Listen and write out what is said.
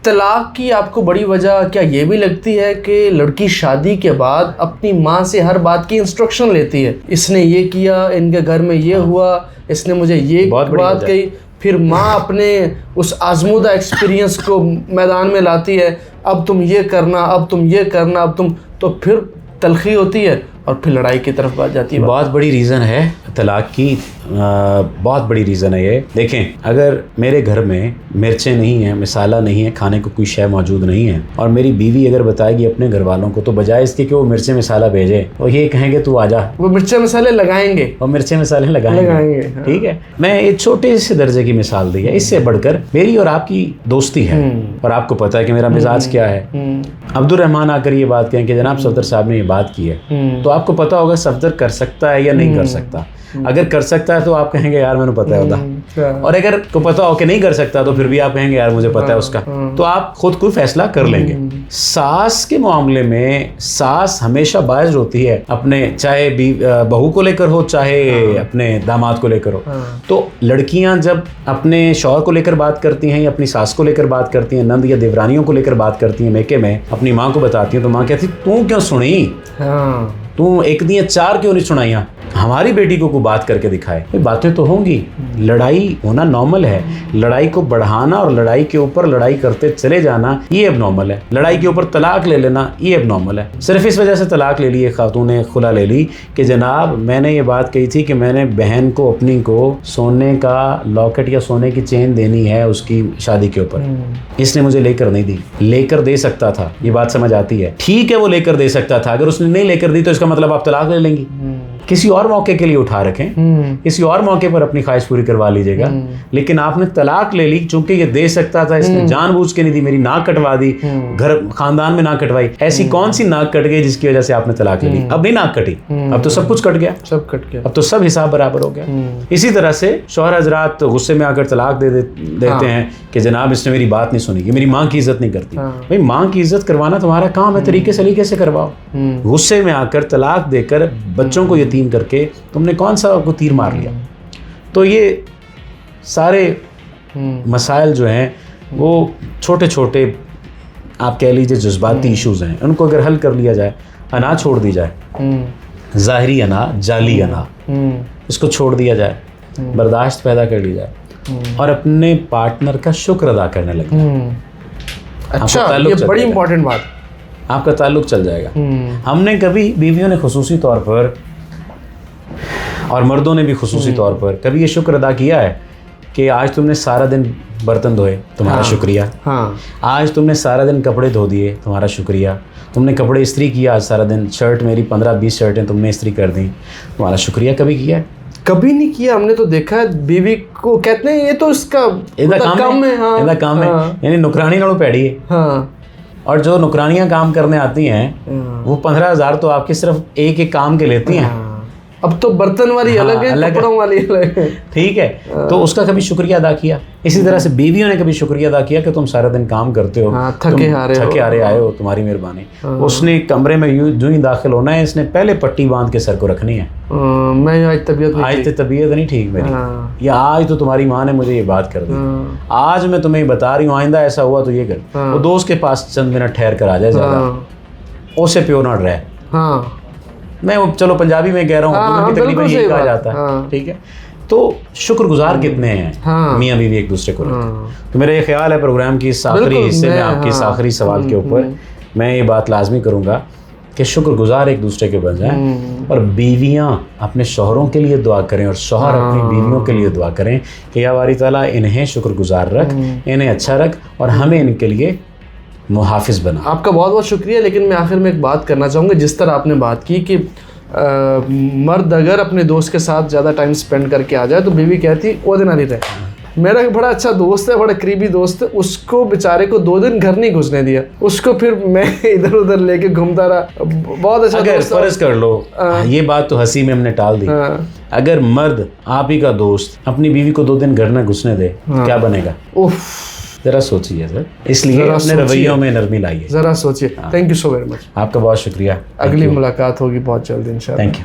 तलाक की आपको बड़ी वजह क्या ये भी लगती है कि लड़की शादी के बाद अपनी माँ से हर बात की इंस्ट्रक्शन लेती है, इसने ये किया, इनके घर में ये हुआ, इसने मुझे ये बात कही, फिर माँ अपने उस आजमूदा एक्सपीरियंस को मैदान में लाती है, अब तुम ये करना, अब तुम ये करना, अब तुम, तो फिर तलखी होती है और फिर लड़ाई की तरफ बात जाती है। बहुत बड़ी रीज़न है तलाक की, बहुत बड़ी रीज़न है ये। देखें, अगर मेरे घर में मिर्चें नहीं हैं, मसाला नहीं है, खाने को कोई शय मौजूद नहीं है, और मेरी बीवी अगर बताएगी अपने घर वालों को, तो बजाय इसके कि वो मिर्चें मसाला भेजे, वो ये कहेंगे तू आजा, वो मिर्चें मसाले लगाएंगे, वो मिर्चें मसाले लगाएंगे। हाँ। ठीक है, मैं एक छोटे से दर्जे की मिसाल दी है, इससे बढ़कर मेरी और आपकी दोस्ती है, और आपको पता है कि मेरा मिजाज क्या है। अब्दुल रहमान आकर ये बात कहें कि जनाब सफदर साहब ने ये बात की है, तो आपको पता होगा सफदर कर सकता है या नहीं कर सकता। अगर कर सकता है तो आप कहेंगे यार मैंने पता है होता, और अगर को पता हो कि नहीं कर सकता तो फिर भी आप कहेंगे यार मुझे पता है उसका, तो आप खुद कोई फैसला कर लेंगे। सास के मामले में सास हमेशा बायज़ होती है, अपने चाहे बहू को लेकर हो, चाहे अपने दामाद को लेकर हो। तो लड़कियां जब अपने शौहर को लेकर बात करती हैं या अपनी सास को लेकर बात करती हैं, नंद या देवरानियों को लेकर बात करती हैं, मेके में अपनी माँ को बताती हैं, तो माँ कहती तू क्यों सुनी, तू एक दिया चार क्यों नहीं सुनाइया, हमारी बेटी को कोई बात करके दिखाए। ये बातें तो होंगी, लड़ाई होना नॉर्मल है, लड़ाई को बढ़ाना और लड़ाई के ऊपर लड़ाई करते चले जाना ये अब नॉर्मल है, लड़ाई के ऊपर तलाक ले लेना ये अब नॉर्मल है। सिर्फ इस वजह से तलाक ले ली, एक खातून ने खुला ले ली कि जनाब मैंने ये बात कही थी कि मैंने बहन को अपनी को सोने का लॉकेट या सोने की चेन देनी है उसकी शादी के ऊपर, इसने मुझे लेकर नहीं दी। लेकर दे सकता था, ये बात समझ आती है, ठीक है वो लेकर दे सकता था, अगर उसने नहीं लेकर दी तो इसका मतलब आप तलाक ले लेंगी। किसी और मौके के लिए उठा रखें, किसी और मौके पर अपनी ख्वाहिश पूरी करवा लीजिएगा, लेकिन आपने तलाक ले ली चूंकि ये दे सकता था, इसने जानबूझ के नहीं दी, मेरी नाक कटवा दी, घर खानदान में नाक कटवाई। ऐसी कौन सी नाक कट गई जिसकी वजह से आपने तलाक ले ली? अब नहीं नाक कटी, अब तो सब कुछ कट गया, सब कट गया, अब तो सब हिसाब बराबर हो गया। इसी तरह से शौहर हजरात गुस्से में आकर तलाक देते हैं कि जनाब इसने मेरी बात नहीं सुनी, मेरी माँ की इज्जत नहीं करती। भाई माँ की इज्जत करवाना तुम्हारा काम है, तरीके सलीके से करवाओ। गुस्से में आकर तलाक देकर बच्चों को यतीम करके तुमने कौन सा आपको तीर मार लिया? तो ये सारे मसाइल जो हैं वो छोटे छोटे आप कह लीजिए जज्बाती इश्यूज हैं, उनको अगर हल कर लिया जाए, अना छोड़ दी जाए, ज़ाहिरी अना, जाली अना, इसको छोड़ दिया जाए, बर्दाश्त पैदा कर ली जाए और अपने पार्टनर का शुक्र अदा करने लग जाए। अच्छा, ये बड़ी इंपॉर्टेंट बात, आपका ताल्लुक चल जाएगा। हमने कभी बीवियों ने खुसूसी तौर पर और मर्दों ने भी खुसूसी तौर पर कभी ये शुक्र अदा किया है कि आज तुमने सारा दिन बर्तन धोए, तुम्हारा शुक्रिया। आज तुमने सारा दिन कपड़े धो दिए, तुम्हारा शुक्रिया। तुमने कपड़े इस्त्री किया आज सारा दिन, शर्ट मेरी 15-20 शर्टें तुमने इस्त्री कर दी, तुम्हारा शुक्रिया कभी किया? कभी नहीं किया। हमने तो देखा है बीवी को कहते हैं ये तो इसका काम है, काम है, यानी नुकरानी नालों पैड़ी है। और जो नुकरानियां काम करने आती हैं वो 15,000 तो आपके सिर्फ एक काम के लेती हैं। अब तो बर्तन वाली अलग है, कपड़ों वाली अलग है। ठीक है, तो उसका कभी शुक्रिया अदा किया? इसी तरह से बीवियों ने कभी शुक्रिया अदा किया कि तुम सारा दिन काम करते हो, थके हारे आए हो, तुम्हारी मेहरबानी। उसने कमरे में यूं ही दाखिल होना है, इसने पहले पट्टी बांध के सर को रखनी है, मैं आज तबीयत नहीं ठीक मेरी, या आज तो तुम्हारी माँ ने मुझे ये बात कर दी, आज मैं तुम्हें बता रही हूँ, आइंदा ऐसा हुआ तो ये कर। वो दोस्त के पास चंद मिनट ठहर कर आ जाए, ज्यादा उससे प्योर नॉट रहे। मैं वो चलो पंजाबी में कह रहा हूँ, तकरीबन यही कहा जाता है। ठीक है, तो शुक्रगुजार कितने हैं मियाँ बीवी एक दूसरे को लेकर? तो मेरा ये ख्याल है प्रोग्राम की इस आखिरी हिस्से में, आपके इस आखिरी सवाल के ऊपर मैं ये बात लाजमी करूँगा कि शुक्रगुजार एक दूसरे के बन जाएं, और बीवियाँ अपने शौहरों के लिए दुआ करें और शौहर अपनी बीवियों के लिए दुआ करें कि या बारी ताला इन्हें शुक्रगुजार रख, इन्हें अच्छा रख और हमें इनके लिए मुहाफिज बना। आपका बहुत बहुत शुक्रिया। लेकिन मैं आखिर में एक बात करना चाहूँगा, जिस तरह आपने बात की कि मर्द अगर अपने दोस्त के साथ ज़्यादा टाइम स्पेंड करके आ जाए तो बीवी कहती वो दिन नहीं रहे। मेरा एक बड़ा अच्छा दोस्त है, बड़ा करीबी दोस्त है, उसको बेचारे को 2 दिन घर नहीं घुसने दिया, उसको फिर मैं इधर उधर लेके घूमता रहा। बहुत अच्छा। अगर फर्ज कर लो, ये बात तो हंसी में हमने टाल दी, अगर मर्द आप ही का दोस्त अपनी बीवी को 2 दिन घर न घुसने दे, क्या बनेगा? जरा सोचिए सर, इसलिए अपने रवैयों में नरमी लाइए, जरा सोचिए। Thank you so very much, आपका बहुत शुक्रिया। अगली मुलाकात होगी बहुत जल्द इंशाल्लाह। Thank you.